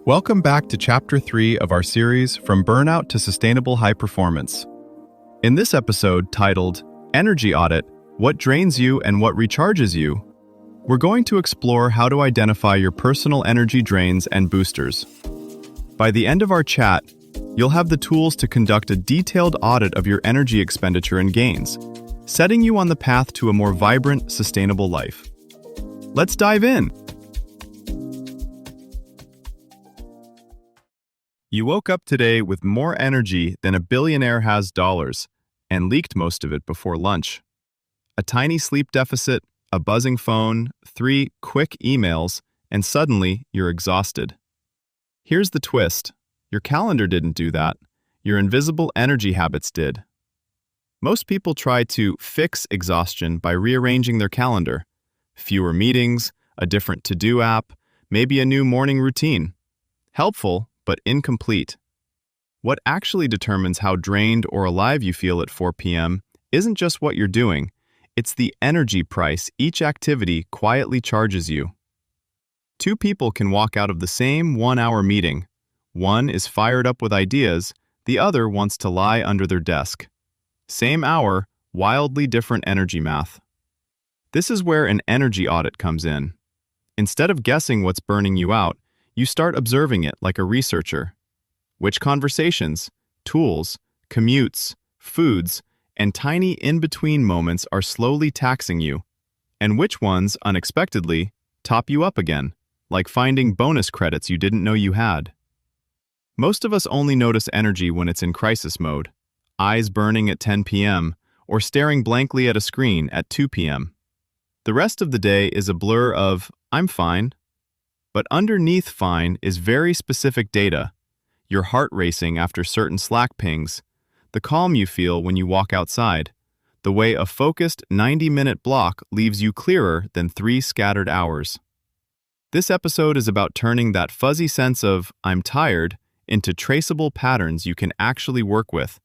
Welcome back to Chapter 3 of our series, From Burnout to Sustainable High Performance. In this episode, titled Energy Audit, What Drains You and What Recharges You, we're going to explore how to identify your personal energy drains and boosters. By the end of our chat, you'll have the tools to conduct a detailed audit of your energy expenditure and gains, setting you on the path to a more vibrant, sustainable life. Let's dive in! You woke up today with more energy than a billionaire has dollars, and leaked most of it before lunch. A tiny sleep deficit, a buzzing phone, 3 quick emails, and suddenly you're exhausted. Here's the twist. Your calendar didn't do that. Your invisible energy habits did. Most people try to fix exhaustion by rearranging their calendar. Fewer meetings, a different to-do app, maybe a new morning routine. Helpful, but incomplete. What actually determines how drained or alive you feel at 4 p.m. isn't just what you're doing, it's the energy price each activity quietly charges you. 2 people can walk out of the same 1-hour meeting. One is fired up with ideas, the other wants to lie under their desk. Same hour, wildly different energy math. This is where an energy audit comes in. Instead of guessing what's burning you out, you start observing it like a researcher. Which conversations, tools, commutes, foods, and tiny in-between moments are slowly taxing you, and which ones, unexpectedly, top you up again, like finding bonus credits you didn't know you had. Most of us only notice energy when it's in crisis mode, eyes burning at 10 p.m., or staring blankly at a screen at 2 p.m. The rest of the day is a blur of, I'm fine. But underneath fine is very specific data, your heart racing after certain Slack pings, the calm you feel when you walk outside, the way a focused 90-minute block leaves you clearer than 3 scattered hours. This episode is about turning that fuzzy sense of, I'm tired, into traceable patterns you can actually work with,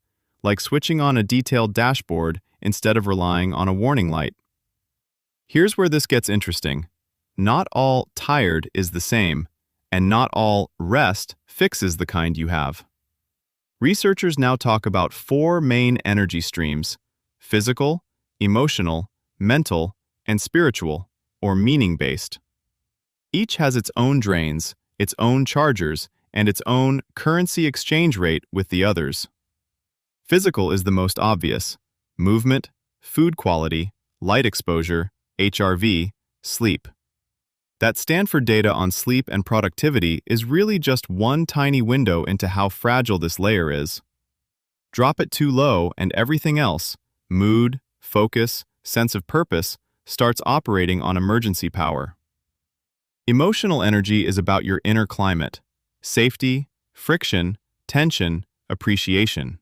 like switching on a detailed dashboard instead of relying on a warning light. Here's where this gets interesting. Not all tired is the same, and not all rest fixes the kind you have. Researchers now talk about 4 main energy streams: physical, emotional, mental, and spiritual, or meaning-based. Each has its own drains, its own chargers, and its own currency exchange rate with the others. Physical is the most obvious: movement, food quality, light exposure, HRV, sleep. That Stanford data on sleep and productivity is really just one tiny window into how fragile this layer is. Drop it too low and everything else, mood, focus, sense of purpose, starts operating on emergency power. Emotional energy is about your inner climate: safety, friction, tension, appreciation.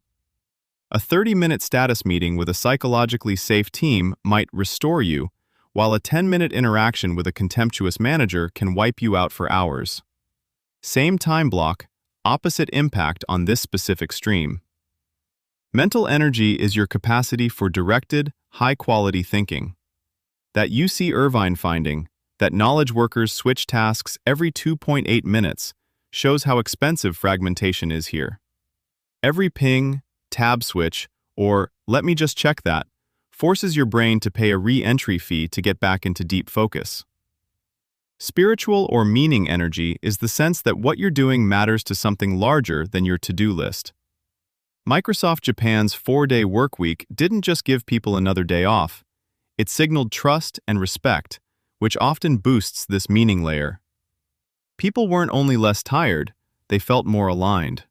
A 30-minute status meeting with a psychologically safe team might restore you, while a 10-minute interaction with a contemptuous manager can wipe you out for hours. Same time block, opposite impact on this specific stream. Mental energy is your capacity for directed, high-quality thinking. That UC Irvine finding, that knowledge workers switch tasks every 2.8 minutes, shows how expensive fragmentation is here. Every ping, tab switch, or let me just check that, forces your brain to pay a re-entry fee to get back into deep focus. Spiritual or meaning energy is the sense that what you're doing matters to something larger than your to-do list. Microsoft Japan's 4-day work week didn't just give people another day off. It signaled trust and respect, which often boosts this meaning layer. People weren't only less tired, they felt more aligned.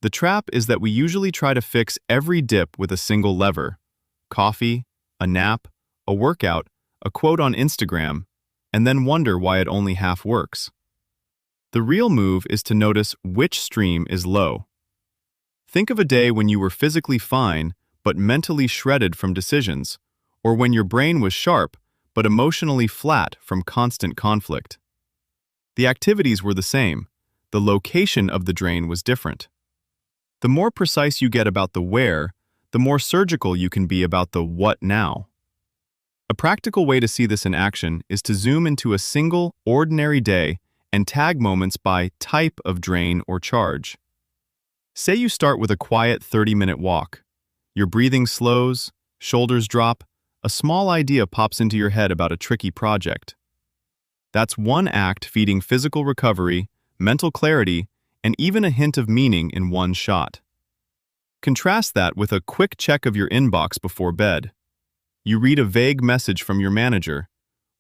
The trap is that we usually try to fix every dip with a single lever: coffee, a nap, a workout, a quote on Instagram, and then wonder why it only half works. The real move is to notice which stream is low. Think of a day when you were physically fine but mentally shredded from decisions, or when your brain was sharp but emotionally flat from constant conflict. The activities were the same, the location of the drain was different. The more precise you get about the where, the more surgical you can be about the what now. A practical way to see this in action is to zoom into a single, ordinary day and tag moments by type of drain or charge. Say you start with a quiet 30-minute walk. Your breathing slows, shoulders drop, a small idea pops into your head about a tricky project. That's one act feeding physical recovery, mental clarity, and even a hint of meaning in one shot. Contrast that with a quick check of your inbox before bed. You read a vague message from your manager.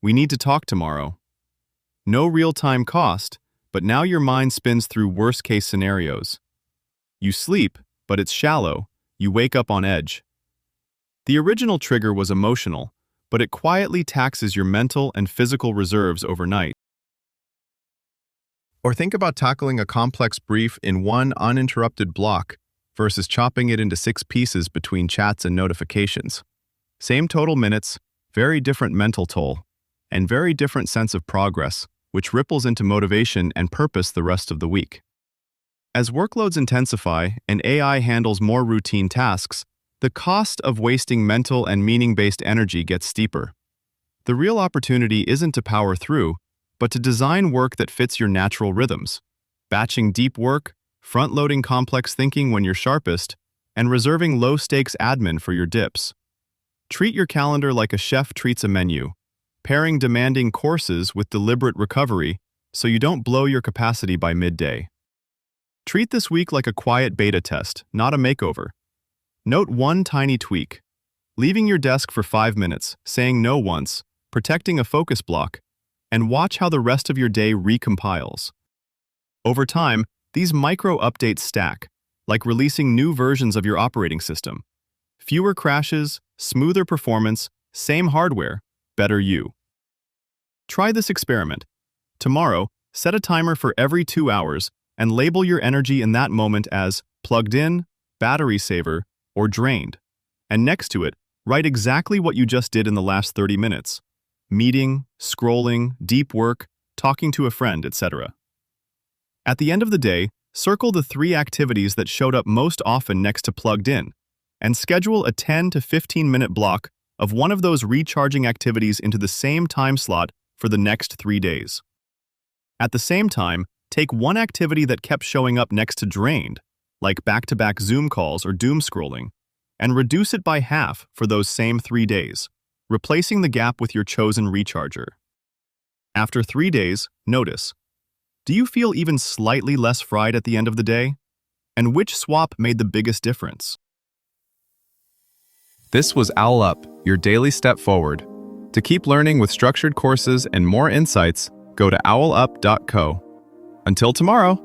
"We need to talk tomorrow." No real-time cost, but now your mind spins through worst-case scenarios. You sleep, but it's shallow. You wake up on edge. The original trigger was emotional, but it quietly taxes your mental and physical reserves overnight. Or think about tackling a complex brief in one uninterrupted block versus chopping it into 6 pieces between chats and notifications. Same total minutes, very different mental toll, and very different sense of progress, which ripples into motivation and purpose the rest of the week. As workloads intensify and AI handles more routine tasks, the cost of wasting mental and meaning-based energy gets steeper. The real opportunity isn't to power through, but to design work that fits your natural rhythms, batching deep work, front-loading complex thinking when you're sharpest, and reserving low-stakes admin for your dips. Treat your calendar like a chef treats a menu, pairing demanding courses with deliberate recovery so you don't blow your capacity by midday. Treat this week like a quiet beta test, not a makeover. Note one tiny tweak: leaving your desk for 5 minutes, saying no once, protecting a focus block, and watch how the rest of your day recompiles. Over time, these micro-updates stack, like releasing new versions of your operating system. Fewer crashes, smoother performance, same hardware, better you. Try this experiment. Tomorrow, set a timer for every 2 hours and label your energy in that moment as plugged in, battery saver, or drained. And next to it, write exactly what you just did in the last 30 minutes. Meeting, scrolling, deep work, talking to a friend, etc. At the end of the day, circle the 3 activities that showed up most often next to plugged in, and schedule a 10 to 15-minute block of one of those recharging activities into the same time slot for the next 3 days. At the same time, take one activity that kept showing up next to drained, like back-to-back Zoom calls or doom scrolling, and reduce it by half for those same 3 days, replacing the gap with your chosen recharger. After 3 days, notice: do you feel even slightly less fried at the end of the day? And which swap made the biggest difference? This was Owl Up, your daily step forward. To keep learning with structured courses and more insights, go to owlup.co. Until tomorrow!